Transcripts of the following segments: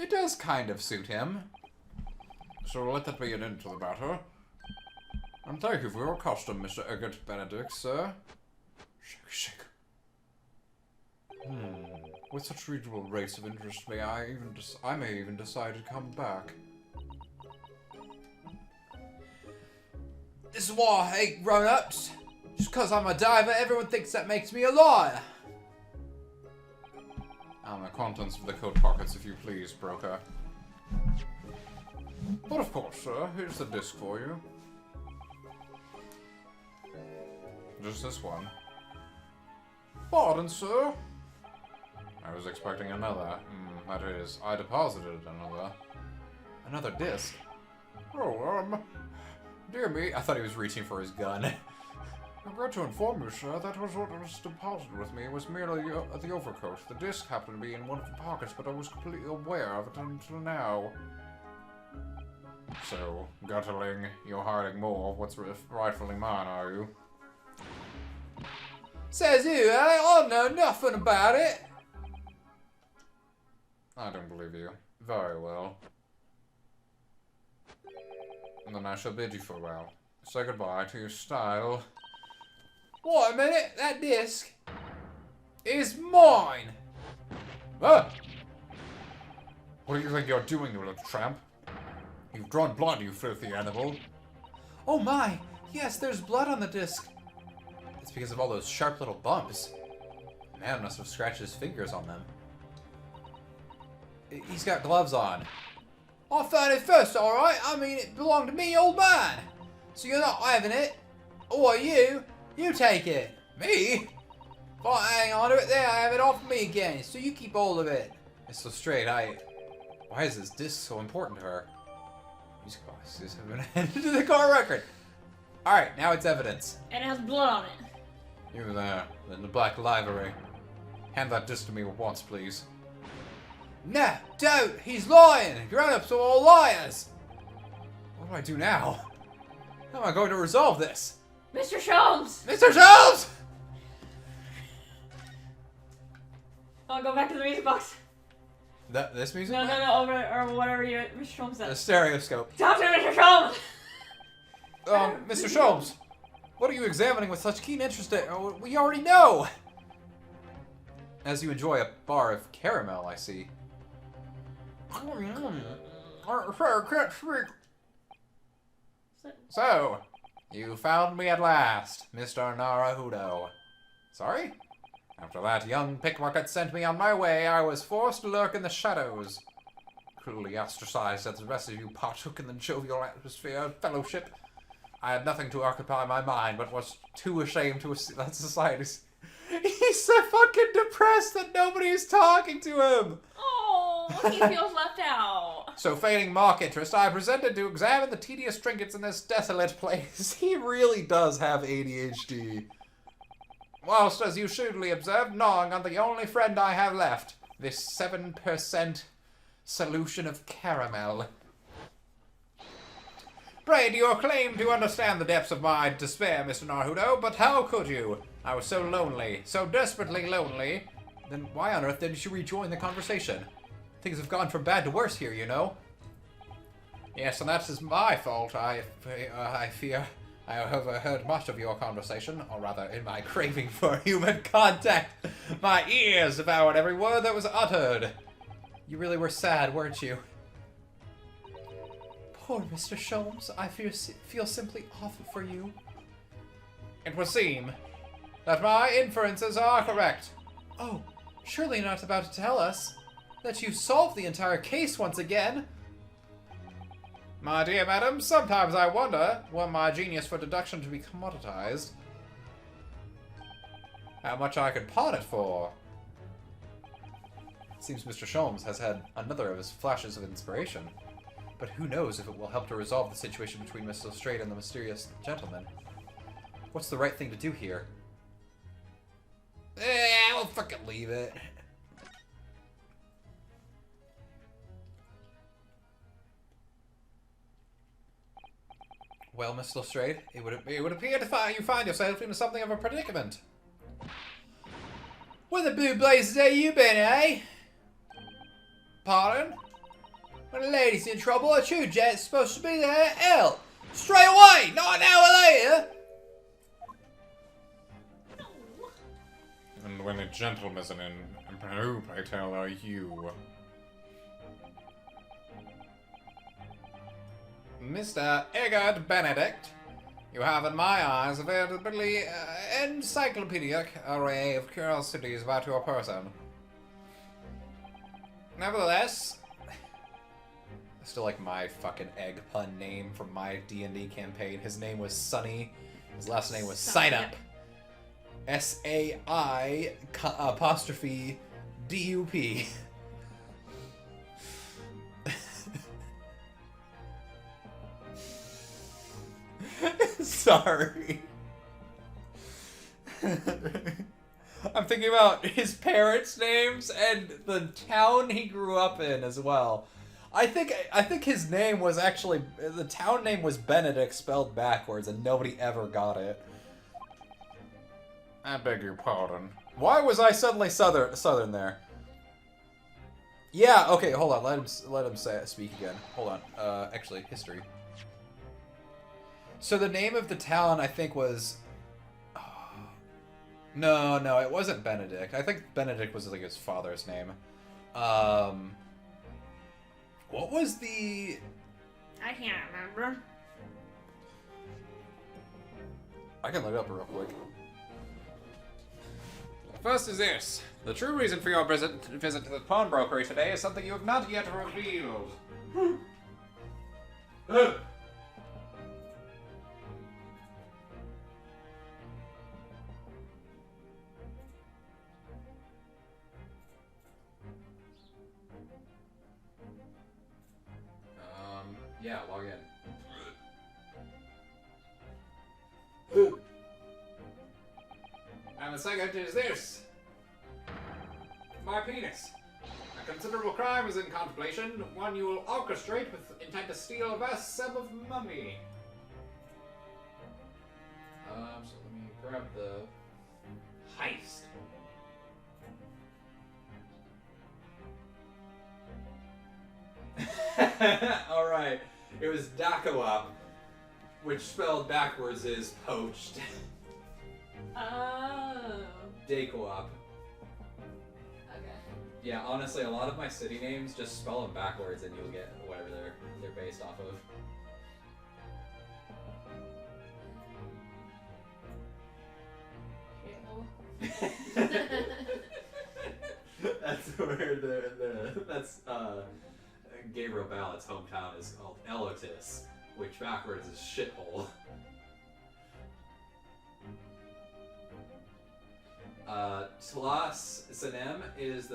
It does kind of suit him. So let that be an end to the matter. And thank you for your custom, Mr. Eggert Benedict, sir. Shake. With such reasonable rates of interest, I may even decide to come back. This is why I hate grown-ups. Just because I'm a diver, everyone thinks that makes me a liar. The contents of the coat pockets, if you please, broker. But of course, sir, here's the disc for you. Just this one. Pardon, sir? I was expecting another. That is, I deposited another. Another disc? Oh, dear me. I thought he was reaching for his gun. I regret to inform you, sir, that was what was deposited with me. It was merely the overcoat. The disc happened to be in one of the pockets, but I was completely aware of it until now. So, Gutterling, you're hiding more of what's rightfully mine, are you? Says you, eh? I know nothing about it. I don't believe you. Very well. And then I shall bid you farewell. Say goodbye to your style. Wait a minute, that disc is mine! Ah! What do you think you're doing, you little tramp? You've drawn blood, you filthy animal. Oh my! Yes, there's blood on the disc. It's because of all those sharp little bumps. The man must have scratched his fingers on them. He's got gloves on. I found it first, alright? I mean, it belonged to me, old man. So you're not having it? Or you? You take it. Me? If I hang on to it, then I have it off me again. So you keep hold of it. It's so straight. Why is this disc so important to her? These glasses have been handed to the car record. Alright, now it's evidence. And it has blood on it. You there, in the black livery. Hand that disc to me at once, please. No, don't! He's lying! Grown-ups are all liars! What do I do now? How am I going to resolve this? Mr. Sholmes! Mr. Sholmes! I'll go back to the music box. This music? No, over, or whatever Mr. Sholmes said. The stereoscope. Talk to Mr. Sholmes! Mr. Sholmes, what are you examining with such keen interest in? We already know! As you enjoy a bar of caramel, I see. So, you found me at last, Mr. Naruhodo. Sorry? After that young pickpocket sent me on my way, I was forced to lurk in the shadows. Cruelly ostracized as the rest of you partook in the jovial atmosphere of fellowship. I had nothing to occupy my mind, but was too ashamed to let society... He's so fucking depressed that nobody's talking to him! Oh, he feels left out. So, feigning mock interest, I presented to examine the tedious trinkets in this desolate place. He really does have ADHD. Whilst, as you shrewdly observed, gnawing on the only friend I have left, this 7% solution of caramel. Pray, do you claim to understand the depths of my despair, Mr. Naruhodo, but how could you? I was so lonely, so desperately lonely. Then why on earth didn't you rejoin the conversation? Things have gone from bad to worse here, you know. Yes, and that is my fault. I fear I have overheard much of your conversation, or rather, in my craving for human contact, my ears devoured every word that was uttered. You really were sad, weren't you? Poor Mr. Sholmes, I feel simply awful for you. It would seem that my inferences are correct. Oh, surely you're not about to tell us that you solved the entire case once again. My dear madam, sometimes I wonder, were my genius for deduction to be commoditized, how much I could pawn it for. It seems Mr. Sholmes has had another of his flashes of inspiration. But who knows if it will help to resolve the situation between Miss Lestrade and the mysterious gentleman. What's the right thing to do here? We'll fucking leave it. Well, Miss Lestrade, it would appear to you find yourself in something of a predicament. Where the blue blazes have you been, eh? Pardon? When a lady's in trouble, a true gent's supposed to be there to help. Straight away, not an hour later. And when a gentleman's in who, I tell, are you? Mr. Egad Benedict, you have in my eyes a veritably encyclopedic array of curiosities about your person. Nevertheless, I still like my fucking egg pun name from my D&D campaign. His name was Sunny. His last name was Sign Up. S-A-I apostrophe D-U-P. Sorry. I'm thinking about his parents' names and the town he grew up in as well. I think his name was actually, the town name was Benedict spelled backwards and nobody ever got it. I beg your pardon. Why was I suddenly southern there? Yeah, okay, hold on. Let him speak again. Hold on. Actually, history. So the name of the town, I think, was... No, it wasn't Benedict. I think Benedict was like his father's name. What was the... I can't remember. I can look it up real quick. First is this. The true reason for your visit to the pawnbrokery today is something you have not yet revealed. Yeah, log in. And the second is this. My penis. A considerable crime is in contemplation, one you will orchestrate with intent to steal a vast sum of money. So let me grab the heist. Alright. It was Dacoop, which spelled backwards is poached. Oh. Dacoop. Okay. Yeah, honestly, a lot of my city names, just spell them backwards and you'll get whatever they're based off of. That's where that's Gabriel Ballott's hometown is called Elotis, which backwards is shithole. Tlas Sanem is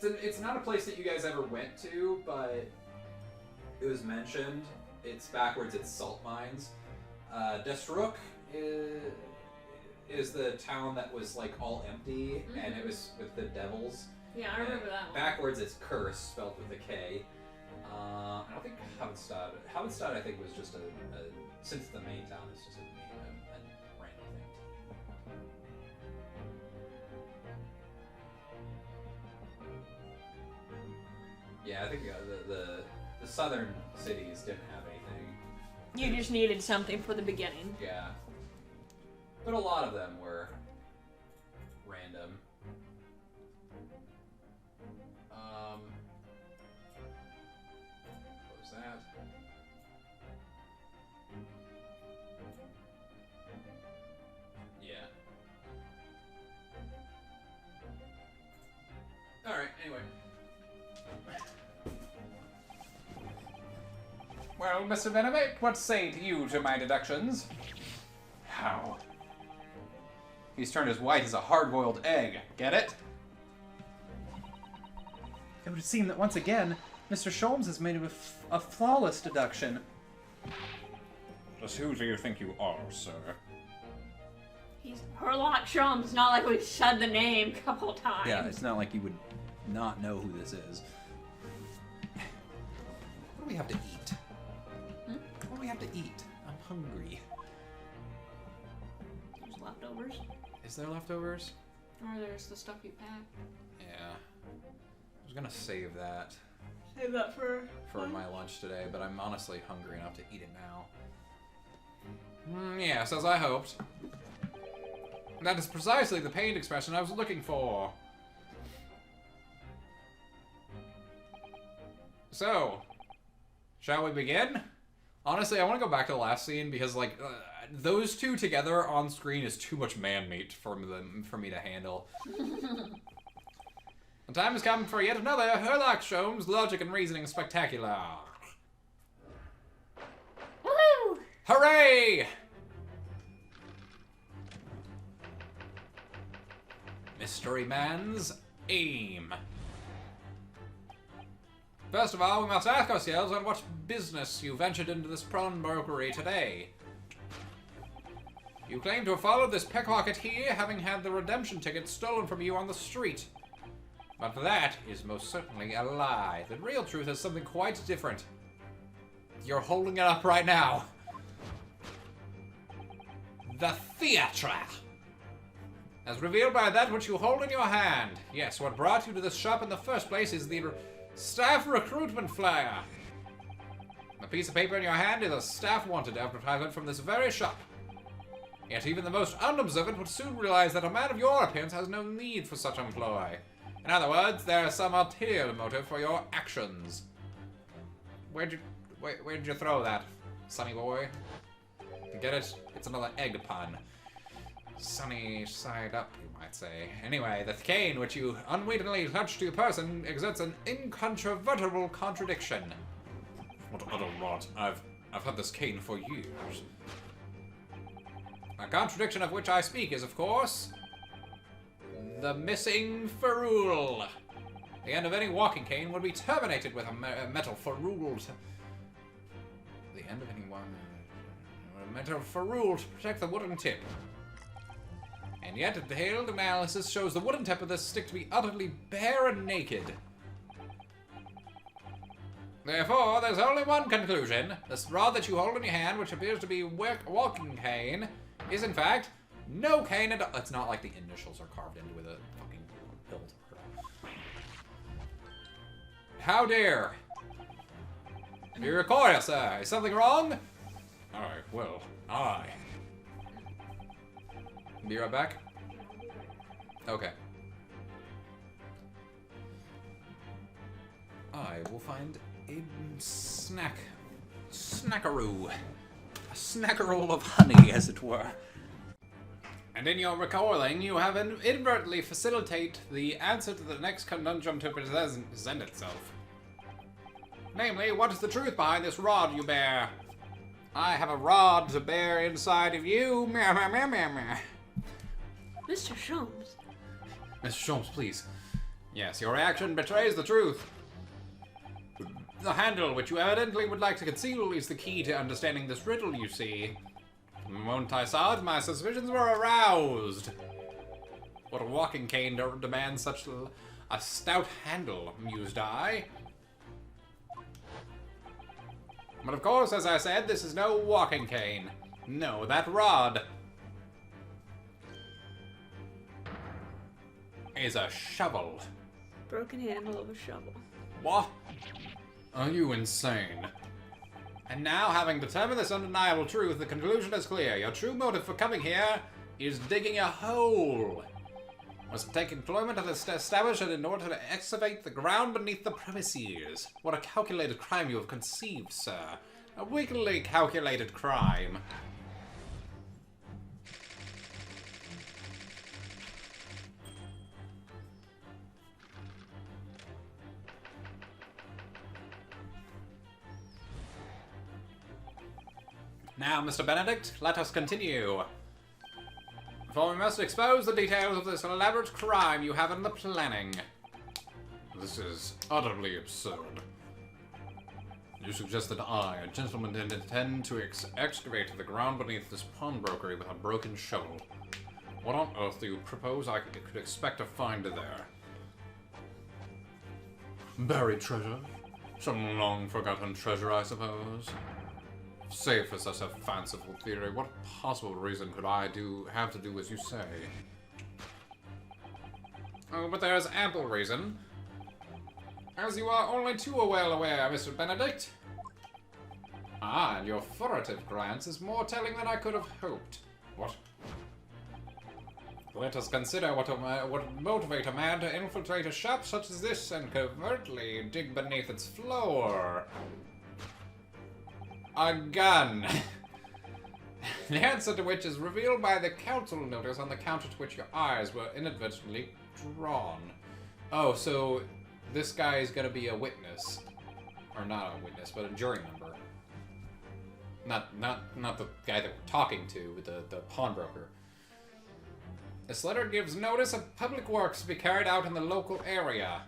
it's not a place that you guys ever went to, but it was mentioned. It's backwards, it's salt mines. Destruk is the town that was like all empty, and it was with the devils. Yeah, I remember that one. Backwards, it's curse, spelled with a K. I don't think Havenstad. Havenstad, I think, was just a since the main town is just a random thing. Yeah, I think the southern cities didn't have anything. You just needed something for the beginning. Yeah. But a lot of them were random. Close that. Yeah. Alright, anyway. Well, Mr. Benedict, what say you to my deductions? How? He's turned as white as a hard-boiled egg. Get it? It would seem that once again, Mr. Sholmes has made a flawless deduction. Just who do you think you are, sir? He's Herlock Sholmes, not like we've said the name a couple times. Yeah, it's not like you would not know who this is. What do we have to eat? What do we have to eat? I'm hungry. There's leftovers. Is there leftovers? Or there's the stuff you packed. Yeah. gonna save that Save that for my lunch today, but I'm honestly hungry enough to eat it now. Yes, as I hoped. That is precisely the pained expression I was looking for. So, shall we begin? Honestly, I want to go back to the last scene because, like, those two together on screen is too much man meat for me to handle. The time has come for yet another Herlock Sholmes logic and reasoning spectacular. Woohoo! Hooray! Mystery Man's aim. First of all, we must ask ourselves on what business you ventured into this pawnbrokery today. You claim to have followed this pickpocket here, having had the redemption ticket stolen from you on the street. But that is most certainly a lie. The real truth is something quite different. You're holding it up right now. The theatre. As revealed by that which you hold in your hand. Yes, what brought you to this shop in the first place is the staff recruitment flyer. The piece of paper in your hand is a staff wanted advertisement from this very shop. Yet even the most unobservant would soon realize that a man of your appearance has no need for such employ. In other words, there is some ulterior motive for your actions. Where'd you throw that, sonny boy? Get it? It's another egg pun. Sunny side up, you might say. Anyway, the cane which you unwittingly touched to your person exerts an incontrovertible contradiction. What utter rot. I've had this cane for years. A contradiction of which I speak is, of course, the missing ferrule. The end of any walking cane would be terminated with a metal ferrule. The end of any metal ferrule to protect the wooden tip. And yet, a detailed analysis shows the wooden tip of this stick to be utterly bare and naked. Therefore, there's only one conclusion. This rod that you hold in your hand, which appears to be a walking cane, is in fact no cane at all. It's not like the initials are carved into with a fucking hilt. How dare! Do you recoil, sir? Is something wrong? Aye. Be right back. Okay. I will find a snackaroo. A snackerole of honey, as it were. And in your recoiling, you have inadvertently facilitate the answer to the next conundrum to present itself. Namely, what is the truth behind this rod you bear? I have a rod to bear inside of you. Meh, meh, meh, meh, meh. Mr. Sholmes. Mr. Sholmes, please. Yes, your reaction betrays the truth. The handle, which you evidently would like to conceal, is the key to understanding this riddle, you see. The moment I saw it, my suspicions were aroused. What a walking cane demands such a stout handle, mused I. But of course, as I said, this is no walking cane. No, that rod is a shovel. Broken handle of a shovel. What? Are you insane? And now, having determined this undeniable truth, the conclusion is clear. Your true motive for coming here is digging a hole. Was to take employment of this establishment in order to excavate the ground beneath the premises. What a calculated crime you have conceived, sir. A wickedly calculated crime. Now, Mr. Benedict, let us continue. For we must expose the details of this elaborate crime you have in the planning. This is utterly absurd. You suggest that I, a gentleman, intend to excavate the ground beneath this pawnbrokery with a broken shovel. What on earth do you propose I could expect to find there? Buried treasure? Some long-forgotten treasure, I suppose. Save for such a fanciful theory, what possible reason could I have to do as you say? Oh, but there is ample reason. As you are only too well aware, Mr. Benedict. Ah, and your furtive glance is more telling than I could have hoped. What? Let us consider what would motivate a man to infiltrate a shop such as this and covertly dig beneath its floor. A gun. The answer to which is revealed by the council notice on the counter to which your eyes were inadvertently drawn. Oh, so this guy is gonna be a witness. Or not a witness, but a jury member. Not the guy that we're talking to, the pawnbroker. This letter gives notice of public works to be carried out in the local area.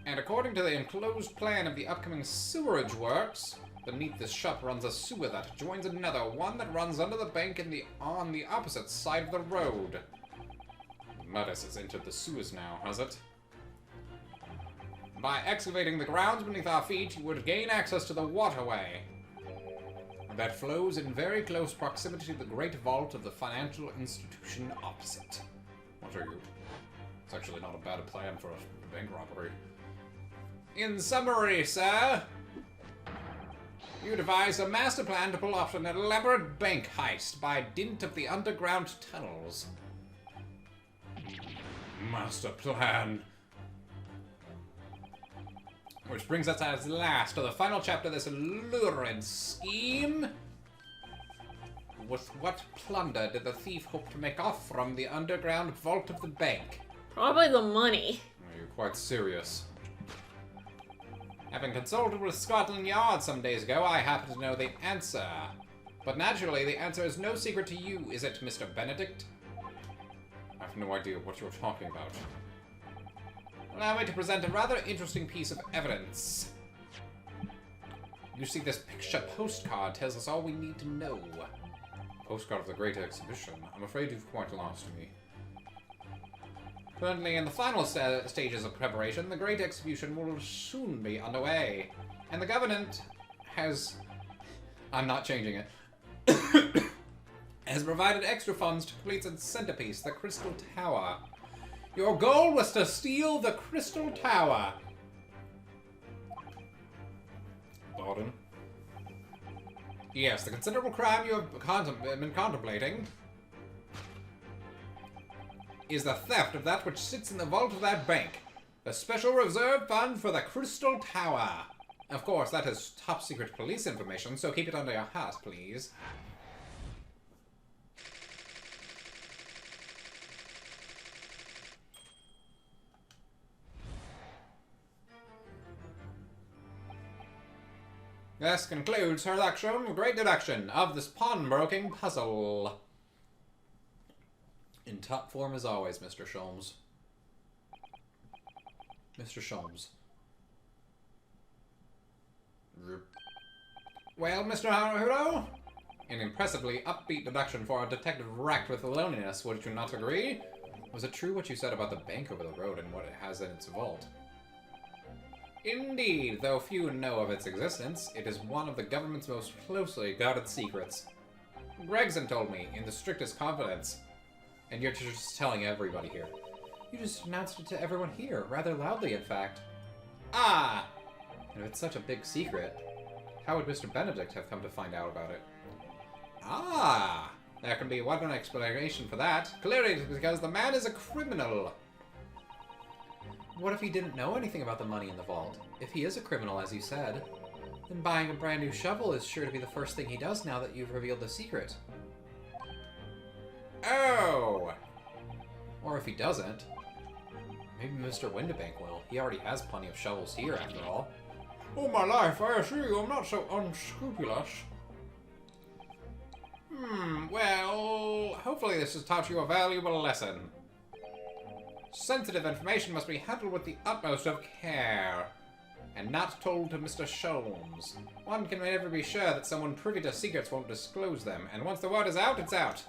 And according to the enclosed plan of the upcoming sewerage works, beneath this shop runs a sewer that joins another, one that runs under the bank on the opposite side of the road. Notice has entered the sewers now, has it? By excavating the grounds beneath our feet, you would gain access to the waterway that flows in very close proximity to the great vault of the financial institution opposite. What are you? It's actually not a bad plan for a bank robbery. In summary, sir, you devised a master plan to pull off an elaborate bank heist by dint of the underground tunnels. Master plan. Which brings us at last to the final chapter of this lurid scheme. With what plunder did the thief hope to make off from the underground vault of the bank? Probably the money. Are you quite serious? Having consulted with Scotland Yard some days ago, I happen to know the answer. But naturally, the answer is no secret to you, is it, Mr. Benedict? I have no idea what you're talking about. Allow me to present a rather interesting piece of evidence. You see, this picture postcard tells us all we need to know. Postcard of the Great Exhibition. I'm afraid you've quite lost me. Currently in the final stages of preparation, the Great Exhibition will soon be underway. And the government has... I'm not changing it. Has provided extra funds to complete its centerpiece, the Crystal Tower. Your goal was to steal the Crystal Tower. Pardon? Yes, the considerable crime you have been contemplating is the theft of that which sits in the vault of that bank. The special reserve fund for the Crystal Tower. Of course, that is top secret police information, so keep it under your hat, please. This concludes her great deduction of this pawnbroking puzzle. In top form as always, Mr. Sholmes. Mr. Sholmes. Well, Mr. Haruto? An impressively upbeat deduction for a detective racked with loneliness, would you not agree? Was it true what you said about the bank over the road and what it has in its vault? Indeed, though few know of its existence, it is one of the government's most closely guarded secrets. Gregson told me, in the strictest confidence. And you're just telling everybody here. You just announced it to everyone here, rather loudly, in fact. Ah! And if it's such a big secret, how would Mr. Benedict have come to find out about it? Ah! There can be one explanation for that. Clearly it's because the man is a criminal. What if he didn't know anything about the money in the vault? If he is a criminal, as you said, then buying a brand new shovel is sure to be the first thing he does now that you've revealed the secret. Oh! Or if he doesn't, maybe Mr. Windibank will. He already has plenty of shovels here, after all. All my life, I assure you, I'm not so unscrupulous. Well, hopefully this has taught you a valuable lesson. Sensitive information must be handled with the utmost of care, and not told to Mr. Sholmes. One can never be sure that someone privy to secrets won't disclose them, and once the word is out, it's out.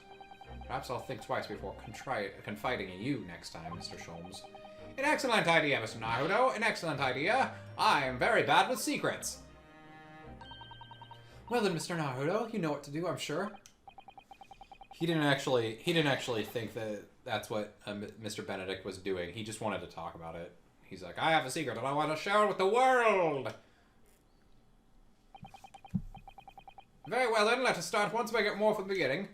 Perhaps I'll think twice before confiding in you next time, Mr. Sholmes. An excellent idea, Mr. Naruto. An excellent idea. I am very bad with secrets. Well then, Mr. Naruto, you know what to do, I'm sure. He didn't actually think that that's what Mr. Benedict was doing. He just wanted to talk about it. He's like, I have a secret and I want to share it with the world! Very well then, let us start once we get more from the beginning.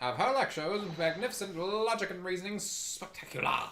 Of her lectures, magnificent logic and reasoning, spectacular.